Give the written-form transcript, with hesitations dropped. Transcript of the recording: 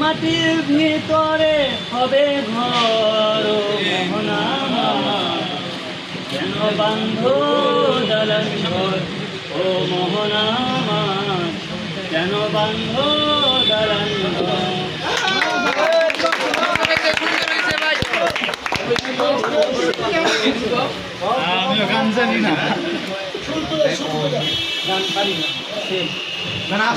মাটির ভিতরে হবে ঘর মোহনা আমার কেন বান্ধ দালান ঘর ও মোহনা আমার কেন বান্ধ দালান ঘর আমি গান জানি না গান পারি না